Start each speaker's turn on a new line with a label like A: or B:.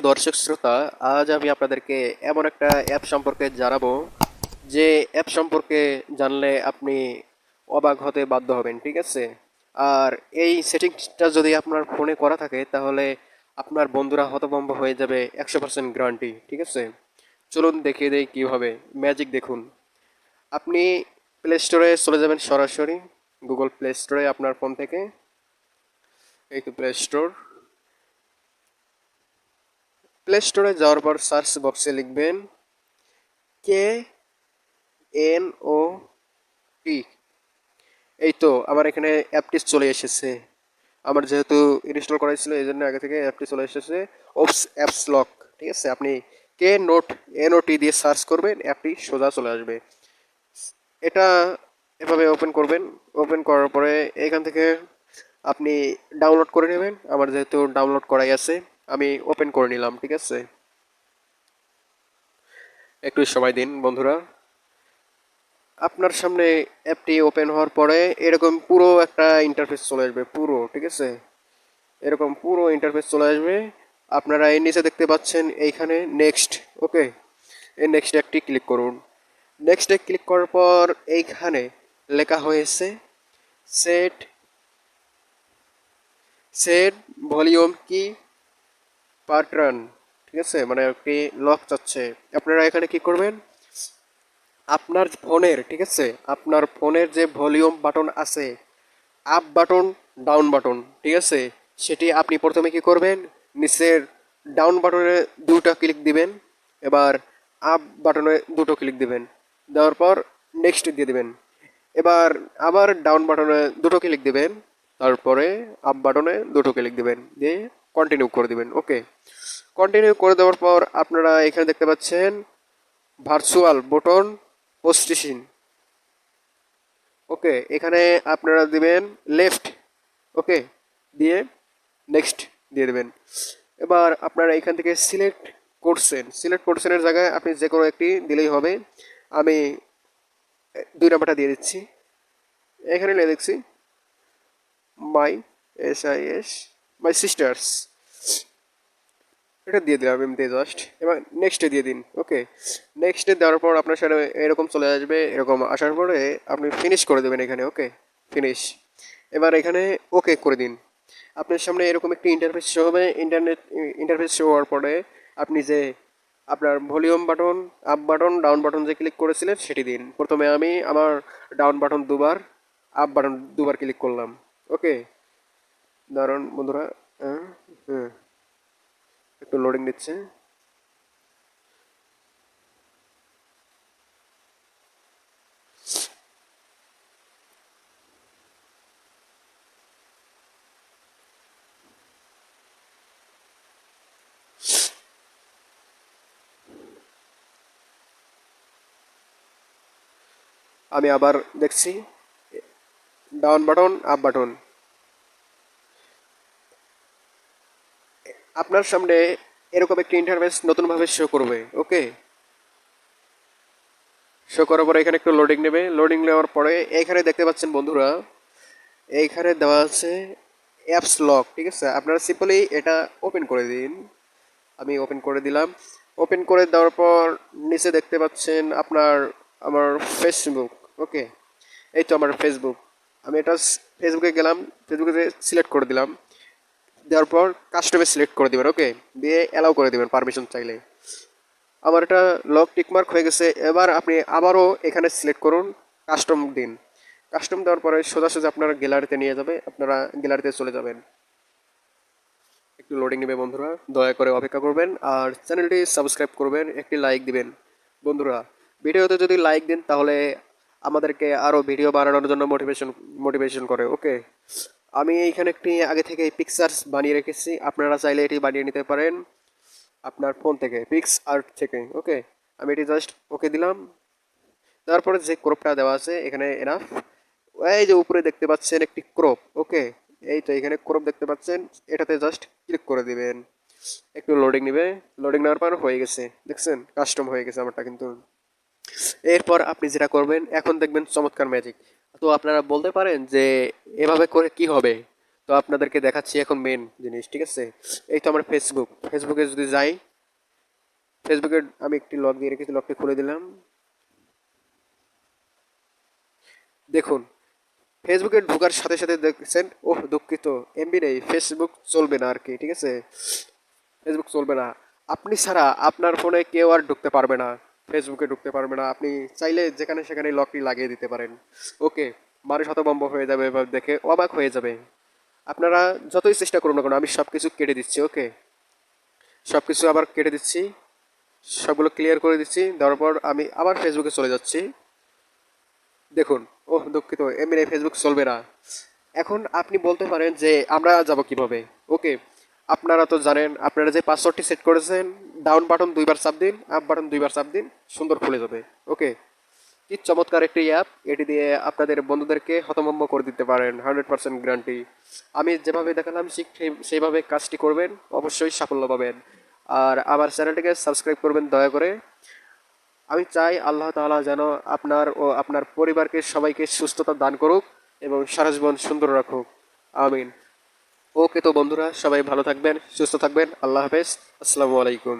A: দর্শক শ্রোতা, আজ আমি আপনাদেরকে এমন একটা অ্যাপ সম্পর্কে জানাবো যে অ্যাপ সম্পর্কে জানলে আপনি অবাক হতে বাধ্য হবেন। ঠিক আছে? আর এই সেটিংসটা যদি আপনার ফোনে করা থাকে তাহলে আপনার বন্ধুরা হতভম্ব হয়ে যাবে, 100% গ্যারান্টি। ঠিক আছে? চলুন দেখিয়ে দেই কীভাবে। ম্যাজিক দেখুন। আপনি প্লে স্টোরে চলে যাবেন সরাসরি, গুগল প্লে স্টোরে আপনার ফোন থেকে। এই তো প্লে স্টোর। প্লে স্টোরে যাওয়ার পর সার্চ বক্সে লিখবেন কে এন ও টি। এই তো আমার এখানে অ্যাপটি চলে এসেছে। আমার যেহেতু ইনস্টল করা ছিল এই জন্য আগে থেকে অ্যাপটি চলে এসেছে। ওপস অ্যাপস লক। ঠিক আছে? আপনি কে নোট এন ও টি দিয়ে সার্চ করবেন, অ্যাপটি সোজা চলে আসবে। এটা এভাবে ওপেন করবেন। ওপেন করার পরে এখান থেকে আপনি ডাউনলোড করে নেবেন। আমার যেহেতু ডাউনলোড করাই আছে, আমি ওপেন করে নিলাম। ঠিক আছে? একটু সময় দিন বন্ধুরা। আপনার সামনে অ্যাপটি ওপেন হওয়ার পরে এরকম পুরো একটা ইন্টারফেস চলে আসবে পুরো। ঠিক আছে? এরকম পুরো ইন্টারফেস চলে আসবে। আপনারা এই নিচে দেখতে পাচ্ছেন এইখানে নেক্সট। ওকে, এই নেক্সট একটি ক্লিক করুন। নেক্সটে ক্লিক করার পর এইখানে লেখা হয়েছে সেট সেট ভলিউম কি প্যাটার্ন। ঠিক আছে? মানে একটি লক চাচ্ছে। আপনারা এখানে কি করবেন, আপনার ফোনের, ঠিক আছে, আপনার ফোনের যে ভলিউম বাটন আছে, আপ বাটন, ডাউন বাটন, ঠিক আছে, সেটি আপনি প্রথমে কি করবেন, নিচের ডাউন বাটনে দুটো ক্লিক দিবেন। এবার আপ বাটনে দুটো ক্লিক দিবেন। দেওয়ার পর নেক্সট দিয়ে দিবেন। এবার আবার ডাউন বাটনে দুটো ক্লিক দিবেন। তারপরে আপ বাটনে দুটো ক্লিক দিবেন, দিয়ে কন্টিনিউ করে দিবেন। ওকে, কন্টিনিউ করে দেওয়ার পর আপনারা এখানে দেখতে পাচ্ছেন ভার্চুয়াল বটন পোস্টেশন। ওকে, এখানে আপনারা দিবেন লেফট। ওকে, দিয়ে নেক্সট দিয়ে দেবেন। এবার আপনারা এখান থেকে সিলেক্ট করছেনের জায়গায় আপনি যে কোনো একটি দিলেই হবে। আমি 2 নাম্বারটা দিয়ে দিচ্ছি। এখানে লিখে দিচ্ছি মাই SIS মাই সিস্টার্স। এটা দিয়ে দিলাম এমনি জাস্ট। এবার নেক্সটে দিয়ে দিন। ওকে, নেক্সটে দেওয়ার পর আপনার সাথে এরকম চলে আসবে। এরকম আসার পরে আপনি ফিনিশ করে দেবেন এখানে। ওকে, ফিনিশ। এবার এখানে ওকে করে দিন। আপনার সামনে এরকম একটি ইন্টারফেস শো হবে। ইন্টারফেস শো হওয়ার পরে আপনি যে আপনার volume button, up button, down button যে ক্লিক করেছিলেন সেটি দিন। প্রথমে আমি আমার ডাউন বাটন দুবার, আপ বাটন দুবার ক্লিক করলাম। ওকে, দারুণ বন্ধুরা। হ্যাঁ, হ্যাঁ, একটু লোডিং দিচ্ছে। আমি আবার দেখছি ডাউন বাটন, আপ বাটন। আপনার সামনে এরকম একটি ইন্টারফেস নতুনভাবে শো করবে। ওকে, শো করার পরে এখানে একটু লোডিং নেবে। লোডিং নেওয়ার পরে এইখানে দেখতে পাচ্ছেন বন্ধুরা, এইখানে দেওয়া আছে অ্যাপস লক। ঠিক আছে? আপনারা সিম্পলি এটা ওপেন করে দিন। আমি ওপেন করে দিলাম। ওপেন করে দেওয়ার পর নিচে দেখতে পাচ্ছেন আমার ফেসবুক। ওকে, এই তো আমার ফেসবুক। আমি এটা ফেসবুকে গেলাম, ফেসবুকে সিলেক্ট করে দিলাম। দেওয়ার পর কাস্টমে সিলেক্ট করে দেবেন। ওকে, দিয়ে অ্যালাউ করে দেবেন পারমিশন চাইলে। আমার এটা লক টিকমার্ক হয়ে গেছে। এবার আপনি আবারও এখানে সিলেক্ট করুন, কাস্টম দিন। কাস্টম দেওয়ার পরে সোজাসুজি আপনার গ্যালারিতে নিয়ে যাবে। আপনারা গ্যালারিতে চলে যাবেন। একটু লোডিং নেবে বন্ধুরা, দয়া করে অপেক্ষা করবেন। আর চ্যানেলটি সাবস্ক্রাইব করবেন, একটি লাইক দিবেন। বন্ধুরা, ভিডিওতে যদি লাইক দেন তাহলে আমাদেরকে আরও ভিডিও বানানোর জন্য মোটিভেশন করে। ওকে, আমি এইখানে একটি আগে থেকে পিকচার্স বানিয়ে রেখেছি। আপনারা চাইলে এটি বানিয়ে নিতে পারেন আপনার ফোন থেকে, পিক্স আর্ট থেকে। ওকে, আমি এটি জাস্ট ওকে দিলাম। তারপরে যে ক্রপটা দেওয়া আছে এখানে এনাফ। এই যে উপরে দেখতে পাচ্ছেন একটি ক্রপ। ওকে, এই তো এখানে ক্রপ দেখতে পাচ্ছেন, এটাতে জাস্ট ক্লিক করে দিবেন। একটু লোডিং নেবে। লোডিং নেওয়ার পর হয়ে গেছে, দেখছেন কাস্টম হয়ে গেছে আমারটা কিন্তু। এরপর আপনি যেটা করবেন, এখন দেখবেন চমৎকার ম্যাজিক। তো আপনারা বলতে পারেন যে এভাবে করে কি হবে। তো আপনাদেরকে দেখাচ্ছি এখন মেন জিনিস, ঠিক আছে? এই তো আমার ফেসবুকে যদি যাই, ফেসবুকে আমি একটি লগ দিয়ে রেখেছি, লগটি খুলে দিলাম। দেখুন, ফেসবুকে ঢোকার সাথে সাথে দেখছেন, ওহ দুঃখিত, এমবি নেই, ফেসবুক চলবে না আর কি, ঠিক আছে? ফেসবুক চলবে না। আপনি ছাড়া আপনার ফোনে কেউ আর ঢুকতে পারবে না, ফেসবুকে ঢুকতে পারবে না। আপনি চাইলে যেখানে সেখানে লকটি লাগিয়ে দিতে পারেন। ওকে, মানুষ হতভম্ব হয়ে যাবে, এবার দেখে অবাক হয়ে যাবে। আপনারা যতই চেষ্টা করুন না কেন, আমি সব কিছু কেটে দিচ্ছি। ওকে, সব কিছু আবার কেটে দিচ্ছি, সবগুলো ক্লিয়ার করে দিচ্ছি। দেওয়ার পর আমি আবার ফেসবুকে চলে যাচ্ছি। দেখুন, ওহ দুঃখিত, এমনি ফেসবুক চলবে না। এখন আপনি বলতে পারেন যে আমরা যাব কিভাবে? ওকে, আপনারা তো জানেন, আপনারা যে পাসওয়ার্ডটি সেট করেছেন, ডাউন বাটন দুইবার চাপ দিন, আপ বাটন দুইবার চাপ দিন, সুন্দর খুলে যাবে। ওকে, কি চমৎকার একটি অ্যাপ! এটি দিয়ে আপনাদের বন্ধুদেরকে হতভম্ব করে দিতে পারেন, 100% গ্যারান্টি। আমি যেভাবে দেখালাম ঠিক সেইভাবে কাজটি করবেন, অবশ্যই সাফল্য পাবেন। আর আমার চ্যানেলটিকে সাবস্ক্রাইব করবেন দয়া করে। আমি চাই আল্লাহ তাআলা যেন আপনার ও আপনার পরিবারকে সবাইকে সুস্থতা দান করুক এবং সারা জীবন সুন্দর রাখুক। আমিন। ওকে, তো বন্ধুরা সবাই ভালো থাকবেন, সুস্থ থাকবেন। আল্লাহ হাফেজ। আসসালামু আলাইকুম।